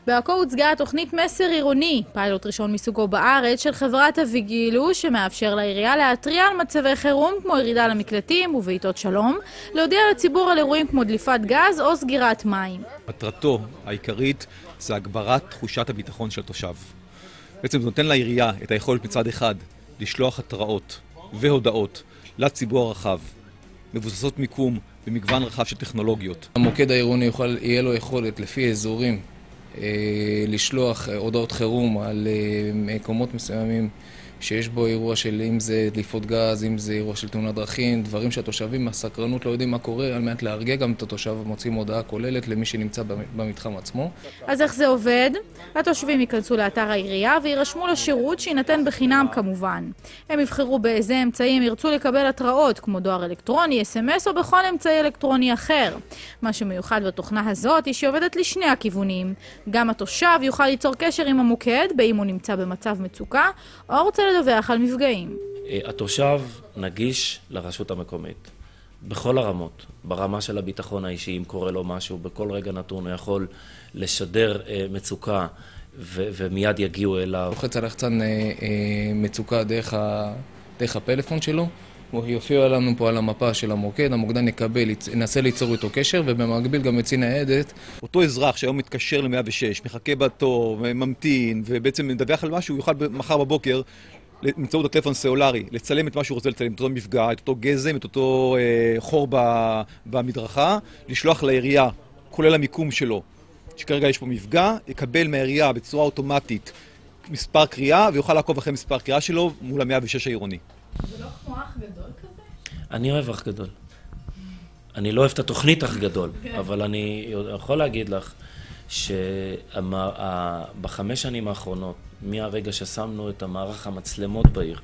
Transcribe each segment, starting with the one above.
בעכו הוצגה התוכנית מסר עירוני, פיילוט ראשון מסוגו בארץ של חברת אביגילו, שמאפשר לעירייה להתריע על מצבי חירום כמו ירידה למקלטים ובעיתות שלום, להודיע לציבור על אירועים כמו דליפת גז או סגירת מים. מטרתו העיקרית זה הגברת תחושת הביטחון של התושב. בעצם זה נותן לעירייה את היכולת מצד אחד לשלוח התראות והודעות לציבור הרחב, מבוססות מיקום במגוון רחב של טכנולוגיות. המוקד העירוני יהיה לו יכולת לפי אזורים לשלוח הודעות חירום על מקומות מסוימים שיש בו אירוע של אם זה דליפות גז, אם זה אירוע של תאונת דרכים, דברים שהתושבים מהסקרנות לא יודעים מה קורה, על מנת להרגיע גם את התושב, מוצאים הודעה כוללת למי שנמצא במתחם עצמו. אז איך זה עובד? התושבים ייכנסו לאתר העירייה וירשמו לשירות שיינתן בחינם כמובן. הם יבחרו באיזה אמצעים ירצו לקבל התראות, כמו דואר אלקטרוני, SMS או בכל אמצעי אלקטרוני אחר. מה שמיוחד בתוכנה הזאת היא שעובדת לשני הכיוונים. גם התושב יוכל ליצור קשר עם המוקד, באם הוא נמצא במצב מצוקה, או רוצה לדווח על מפגעים. התושב נגיש לרשות המקומית, בכל הרמות, ברמה של הביטחון האישי, אם קורה לו משהו, בכל רגע נתון הוא יכול לשדר מצוקה ומיד יגיעו אליו. לוחץ על לחצן מצוקה דרך הפלאפון שלו, הוא יופיע לנו פה על המפה של המוקד, המוקדן ינסה ליצור איתו קשר, ובמקביל גם יוציא ניידת. אותו אזרח שהיום מתקשר ל-106, מחכה בתור, ממתין, ובעצם מדווח על משהו, הוא יוכל מחר בבוקר, באמצעות הטלפון סלולרי, לצלם את מה שהוא רוצה לצלם, את אותו מפגע, את אותו גזם, את אותו חור במדרכה, לשלוח לעירייה, כולל המיקום שלו, שכרגע יש פה מפגע, יקבל מהעירייה בצורה אוטומטית מספר קריאה, ויוכל לעקוב אחרי מספר קריאה שלו מול ה-106 העירוני. זה לא כמו אח גדול כזה? אני אוהב אח גדול. אני לא אוהב את התוכנית אח גדול, אבל אני יכול להגיד לך שבחמש שנים האחרונות, מהרגע ששמנו את המערך המצלמות בעיר,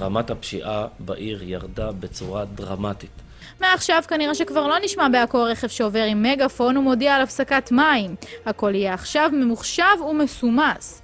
רמת הפשיעה בעיר ירדה בצורה דרמטית. מעכשיו כנראה שכבר לא נשמע בעכו רכב שעובר עם מגאפון ומודיע על הפסקת מים. הכל יהיה עכשיו ממוחשב ומסומס.